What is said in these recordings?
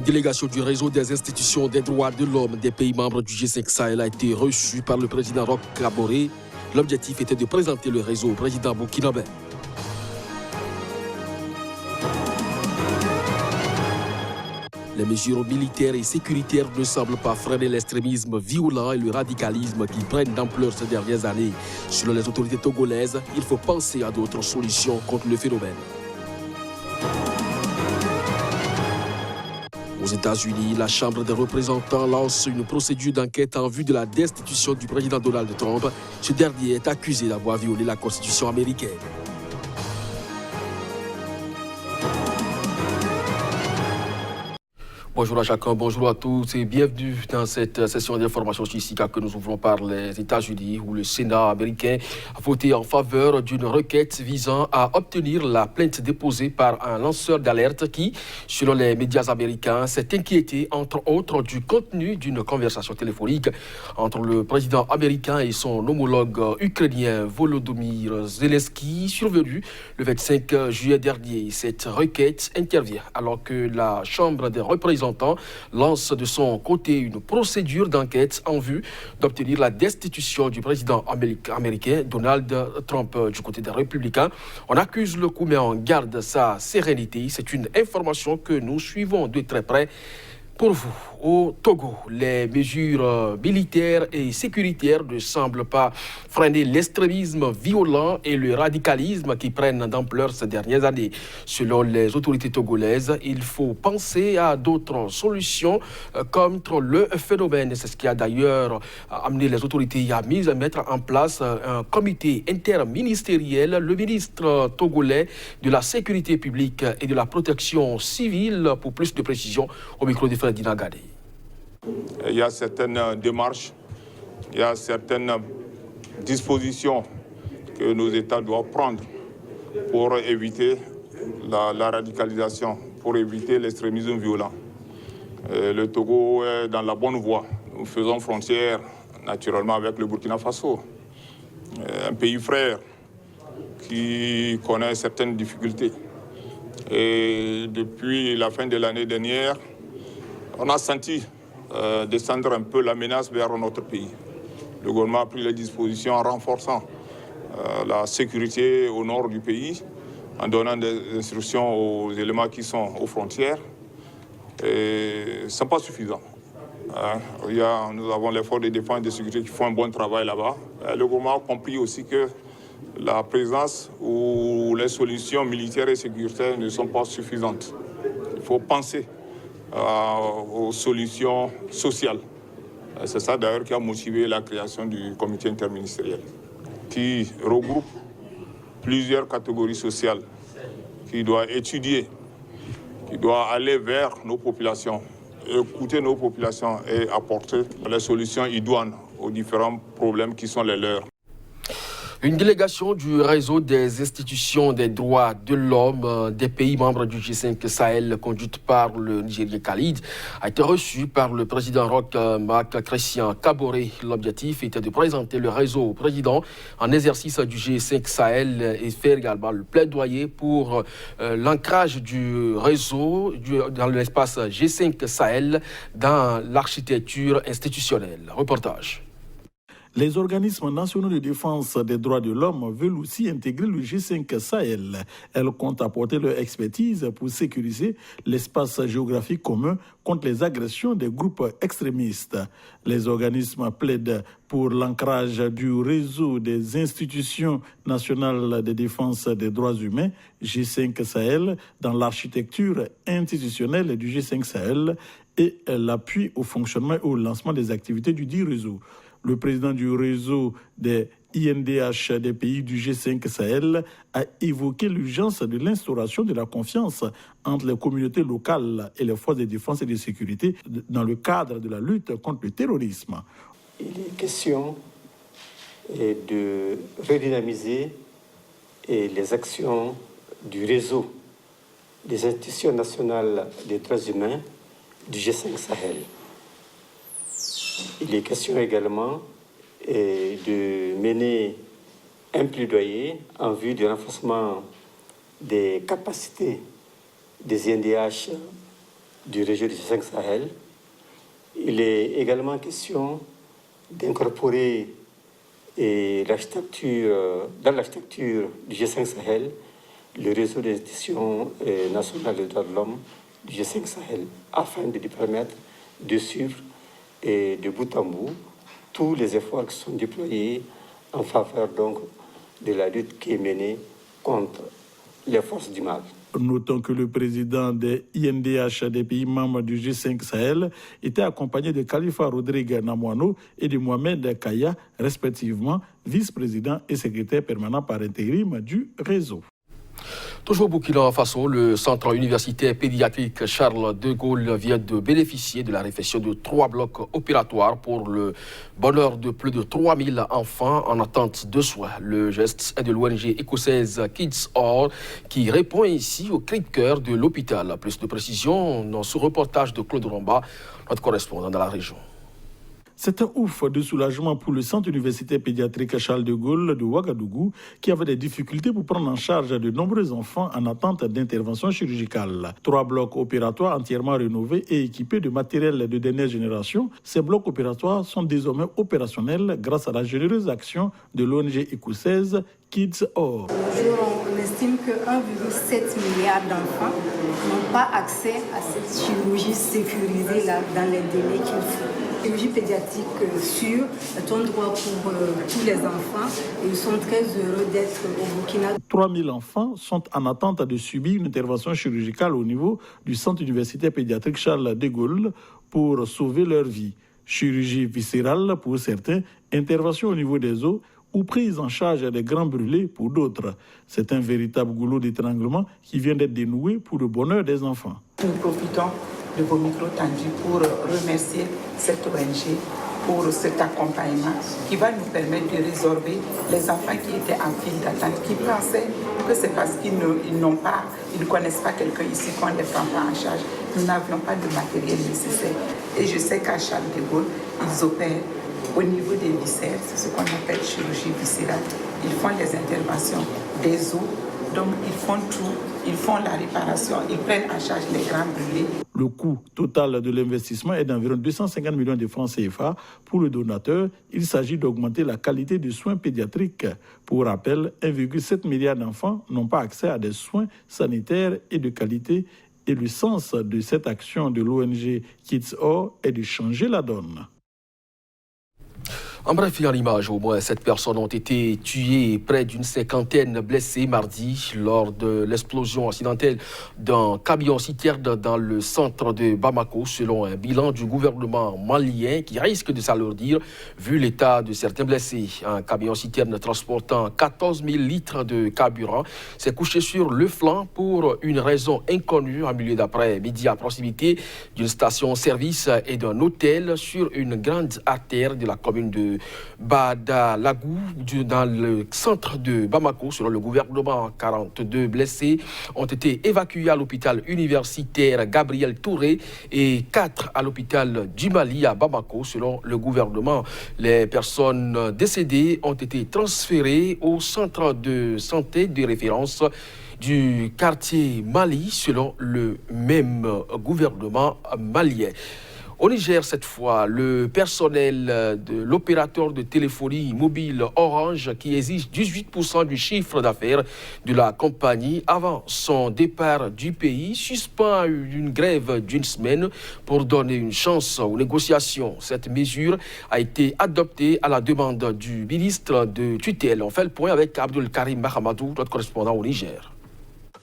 délégation du réseau des institutions des droits de l'homme des pays membres du G5 Sahel a été reçue par le président Roch Kaboré. L'objectif était de présenter le réseau au président burkinabé. Les mesures militaires et sécuritaires ne semblent pas freiner l'extrémisme violent et le radicalisme qui prennent d'ampleur ces dernières années. Selon les autorités togolaises, il faut penser à d'autres solutions contre le phénomène. Aux États-Unis, la Chambre des représentants lance une procédure d'enquête en vue de la destitution du président Donald Trump. Ce dernier est accusé d'avoir violé la Constitution américaine. Bonjour à chacun, bonjour à tous et bienvenue dans cette session d'information statistique que nous ouvrons par les États-Unis où le Sénat américain a voté en faveur d'une requête visant à obtenir la plainte déposée par un lanceur d'alerte qui, selon les médias américains, s'est inquiété entre autres du contenu d'une conversation téléphonique entre le président américain et son homologue ukrainien Volodymyr Zelensky survenue le 25 juillet dernier. Cette requête intervient alors que la Chambre des représentants lance de son côté une procédure d'enquête en vue d'obtenir la destitution du président américain Donald Trump. Du côté des Républicains, on accuse le coup mais on garde sa sérénité. C'est une information que nous suivons de très près. Pour vous, au Togo, les mesures militaires et sécuritaires ne semblent pas freiner l'extrémisme violent et le radicalisme qui prennent d'ampleur ces dernières années. Selon les autorités togolaises, il faut penser à d'autres solutions contre le phénomène. C'est ce qui a d'ailleurs amené les autorités à mettre en place un comité interministériel. Le ministre togolais de la Sécurité publique et de la Protection civile, pour plus de précision, au micro de Ferdinand Gade. Il y a certaines démarches, il y a certaines dispositions que nos États doivent prendre pour éviter la radicalisation, pour éviter l'extrémisme violent. Le Togo est dans la bonne voie. Nous faisons frontière naturellement avec le Burkina Faso, un pays frère qui connaît certaines difficultés. Et depuis la fin de l'année dernière, on a senti descendre un peu la menace vers notre pays. Le gouvernement a pris les dispositions en renforçant la sécurité au nord du pays, en donnant des instructions aux éléments qui sont aux frontières. Et ce n'est pas suffisant. Nous avons les forces de défense et de sécurité qui font un bon travail là-bas. Le gouvernement a compris aussi que la présence ou les solutions militaires et sécuritaires ne sont pas suffisantes. Il faut penser aux solutions sociales. C'est ça d'ailleurs qui a motivé la création du comité interministériel, qui regroupe plusieurs catégories sociales, qui doit étudier, qui doit aller vers nos populations, écouter nos populations et apporter les solutions idoines aux différents problèmes qui sont les leurs. Une délégation du réseau des institutions des droits de l'homme des pays membres du G5 Sahel, conduite par le Nigérien Khalid, a été reçue par le président Roch Christian Kaboré. L'objectif était de présenter le réseau au président en exercice du G5 Sahel et faire également le plaidoyer pour l'ancrage du réseau dans l'espace G5 Sahel dans l'architecture institutionnelle. Reportage. Les organismes nationaux de défense des droits de l'homme veulent aussi intégrer le G5 Sahel. Elles comptent apporter leur expertise pour sécuriser l'espace géographique commun contre les agressions des groupes extrémistes. Les organismes plaident pour l'ancrage du réseau des institutions nationales de défense des droits humains, G5 Sahel, dans l'architecture institutionnelle du G5 Sahel et l'appui au fonctionnement et au lancement des activités du dit réseau. Le président du réseau des INDH des pays du G5 Sahel a évoqué l'urgence de l'instauration de la confiance entre les communautés locales et les forces de défense et de sécurité dans le cadre de la lutte contre le terrorisme. Il est question de redynamiser les actions du réseau des institutions nationales des droits humains du G5 Sahel. Il est question également de mener un plaidoyer en vue du renforcement des capacités des INDH du réseau du G5 Sahel. Il est également question d'incorporer dans l'architecture du G5 Sahel le réseau des institutions nationales des droits de l'homme du G5 Sahel, afin de lui permettre de suivre de bout en bout tous les efforts qui sont déployés en faveur donc de la lutte qui est menée contre les forces du mal. Notons que le président des INDH des pays membres du G5 Sahel était accompagné de Khalifa Rodrigue Namoano et de Mohamed Kaya, respectivement vice-président et secrétaire permanent par intérim du réseau. Toujours au Burkina Faso, le centre universitaire pédiatrique Charles de Gaulle vient de bénéficier de la réfection de 3 blocs opératoires pour le bonheur de plus de 3000 enfants en attente de soins. Le geste est de l'ONG écossaise Kids Or qui répond ici au cri de cœur de l'hôpital. Plus de précisions dans ce reportage de Claude Romba, notre correspondant dans la région. C'est un ouf de soulagement pour le centre universitaire pédiatrique Charles de Gaulle de Ouagadougou qui avait des difficultés pour prendre en charge de nombreux enfants en attente d'intervention chirurgicale. 3 blocs opératoires entièrement rénovés et équipés de matériel de dernière génération, ces blocs opératoires sont désormais opérationnels grâce à la généreuse action de l'ONG écossaise Kids Or. On estime que 1,7 milliard d'enfants n'ont pas accès à cette chirurgie sécurisée là, dans les délais qu'il faut. Chirurgie pédiatrique sûre est un droit pour tous les enfants et ils sont très heureux d'être au Burkina. 3000 enfants sont en attente de subir une intervention chirurgicale au niveau du centre universitaire pédiatrique Charles de Gaulle pour sauver leur vie. Chirurgie viscérale pour certains, intervention au niveau des os ou prise en charge des grands brûlés pour d'autres. C'est un véritable goulot d'étranglement qui vient d'être dénoué pour le bonheur des enfants. Nous profitons de vos micros tendus pour remercier cette ONG pour cet accompagnement qui va nous permettre de résorber les enfants qui étaient en file d'attente, qui pensaient que c'est parce qu'ils ne connaissent pas quelqu'un ici qu'on ne les prend pas en charge. Nous n'avions pas de matériel nécessaire. Et je sais qu'à Charles de Gaulle, ils opèrent au niveau des viscères, c'est ce qu'on appelle chirurgie viscérale. Ils font les interventions des os, donc ils font tout, ils font la réparation, ils prennent en charge les grands brûlés. Le coût total de l'investissement est d'environ 250 millions de francs CFA. Pour le donateur, il s'agit d'augmenter la qualité des soins pédiatriques. Pour rappel, 1,7 milliard d'enfants n'ont pas accès à des soins sanitaires et de qualité. Et le sens de cette action de l'ONG Kids Or est de changer la donne. En bref, en image, au moins 7 personnes ont été tuées et près d'une 50aine blessées mardi lors de l'explosion accidentelle d'un camion-citerne dans le centre de Bamako, selon un bilan du gouvernement malien qui risque de s'alourdir vu l'état de certains blessés. Un camion-citerne transportant 14 000 litres de carburant s'est couché sur le flanc pour une raison inconnue en milieu d'après-midi à proximité d'une station-service et d'un hôtel sur une grande artère de la commune de Badalagou, dans le centre de Bamako. Selon le gouvernement, 42 blessés ont été évacués à l'hôpital universitaire Gabriel Touré et 4 à l'hôpital du Mali à Bamako. Selon le gouvernement, les personnes décédées ont été transférées au centre de santé de référence du quartier Mali, selon le même gouvernement malien. Au Niger, cette fois, le personnel de l'opérateur de téléphonie mobile Orange, qui exige 18% du chiffre d'affaires de la compagnie avant son départ du pays, suspend une grève d'une semaine pour donner une chance aux négociations. Cette mesure a été adoptée à la demande du ministre de tutelle. On fait le point avec Abdul Karim Mahamadou, notre correspondant au Niger.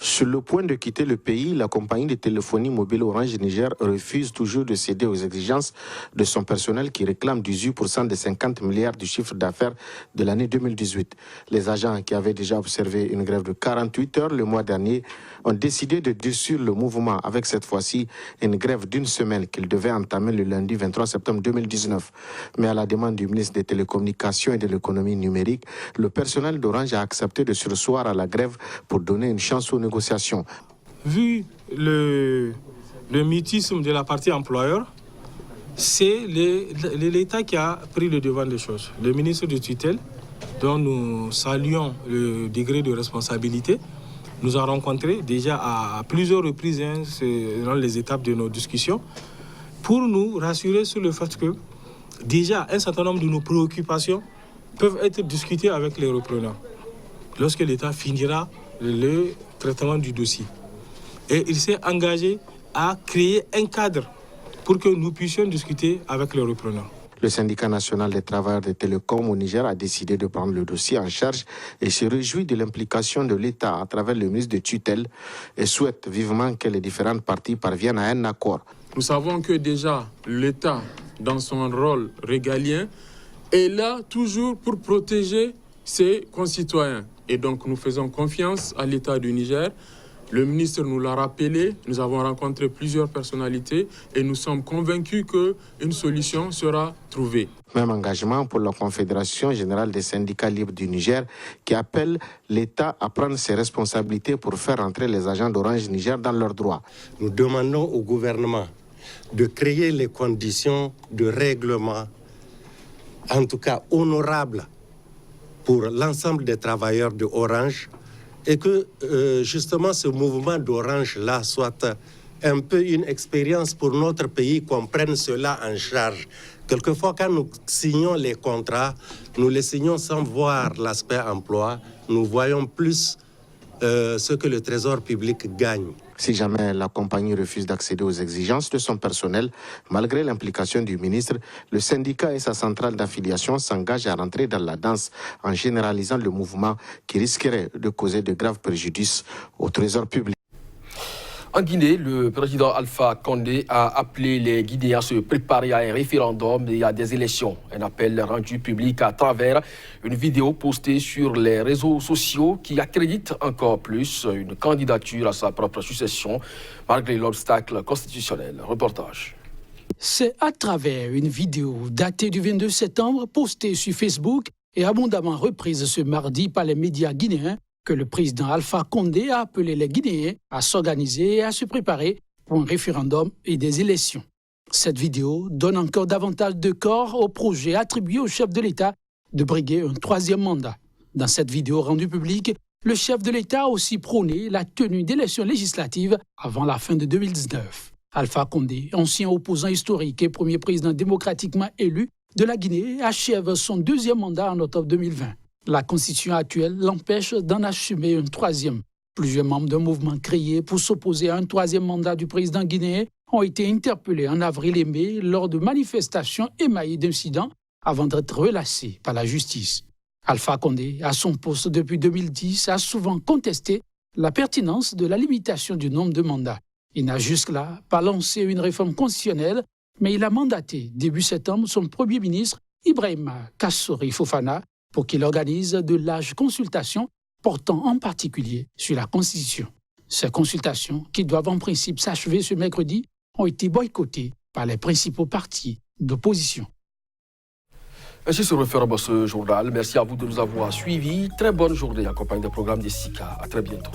Sur le point de quitter le pays, la compagnie de téléphonie mobile Orange Niger refuse toujours de céder aux exigences de son personnel qui réclame 18% des 50 milliards du chiffre d'affaires de l'année 2018. Les agents qui avaient déjà observé une grève de 48 heures le mois dernier ont décidé de durcir le mouvement avec cette fois-ci une grève d'une semaine qu'ils devaient entamer le lundi 23 septembre 2019. Mais à la demande du ministre des Télécommunications et de l'économie numérique, le personnel d'Orange a accepté de surseoir à la grève pour donner une chance aux négociations. Vu le mutisme de la partie employeur, c'est l'État qui a pris le devant des choses. Le ministre de tutelle, dont nous saluons le degré de responsabilité, nous a rencontrés déjà à plusieurs reprises dans les étapes de nos discussions pour nous rassurer sur le fait que déjà un certain nombre de nos préoccupations peuvent être discutées avec les repreneurs lorsque l'État finira le traitement du dossier. Et il s'est engagé à créer un cadre pour que nous puissions discuter avec les repreneurs. Le syndicat national des travailleurs des télécoms au Niger a décidé de prendre le dossier en charge et se réjouit de l'implication de l'État à travers le ministre de tutelle et souhaite vivement que les différentes parties parviennent à un accord. Nous savons que déjà l'État, dans son rôle régalien, est là toujours pour protéger ses concitoyens. Et donc nous faisons confiance à l'État du Niger. Le ministre nous l'a rappelé, nous avons rencontré plusieurs personnalités et nous sommes convaincus qu'une solution sera trouvée. Même engagement pour la Confédération générale des syndicats libres du Niger qui appelle l'État à prendre ses responsabilités pour faire entrer les agents d'Orange Niger dans leurs droits. Nous demandons au gouvernement de créer les conditions de règlement, en tout cas honorables, pour l'ensemble des travailleurs de Orange, et que justement ce mouvement d'Orange-là soit un peu une expérience pour notre pays, qu'on prenne cela en charge. Quelquefois, quand nous signons les contrats, nous les signons sans voir l'aspect emploi, nous voyons plus ce que le Trésor public gagne. Si jamais la compagnie refuse d'accéder aux exigences de son personnel, malgré l'implication du ministre, le syndicat et sa centrale d'affiliation s'engagent à rentrer dans la danse en généralisant le mouvement qui risquerait de causer de graves préjudices au Trésor public. En Guinée, le président Alpha Condé a appelé les Guinéens à se préparer à un référendum et à des élections. Un appel rendu public à travers une vidéo postée sur les réseaux sociaux qui accrédite encore plus une candidature à sa propre succession malgré l'obstacle constitutionnel. Reportage. C'est à travers une vidéo datée du 22 septembre postée sur Facebook et abondamment reprise ce mardi par les médias guinéens que le président Alpha Condé a appelé les Guinéens à s'organiser et à se préparer pour un référendum et des élections. Cette vidéo donne encore davantage de corps au projet attribué au chef de l'État de briguer un troisième mandat. Dans cette vidéo rendue publique, le chef de l'État a aussi prôné la tenue d'élections législatives avant la fin de 2019. Alpha Condé, ancien opposant historique et premier président démocratiquement élu de la Guinée, achève son deuxième mandat en octobre 2020. La constitution actuelle l'empêche d'en assumer un troisième. Plusieurs membres d'un mouvement créé pour s'opposer à un troisième mandat du président guinéen ont été interpellés en avril et mai lors de manifestations émaillées d'incidents avant d'être relâchés par la justice. Alpha Condé, à son poste depuis 2010, a souvent contesté la pertinence de la limitation du nombre de mandats. Il n'a jusque-là pas lancé une réforme constitutionnelle, mais il a mandaté début septembre son Premier ministre Ibrahima Kassori Fofana pour qu'il organise de larges consultations portant en particulier sur la Constitution. Ces consultations, qui doivent en principe s'achever ce mercredi, ont été boycottées par les principaux partis d'opposition. Ainsi se referme ce journal. Merci à vous de nous avoir suivis. Très bonne journée en compagnie des programmes des SICA. À très bientôt.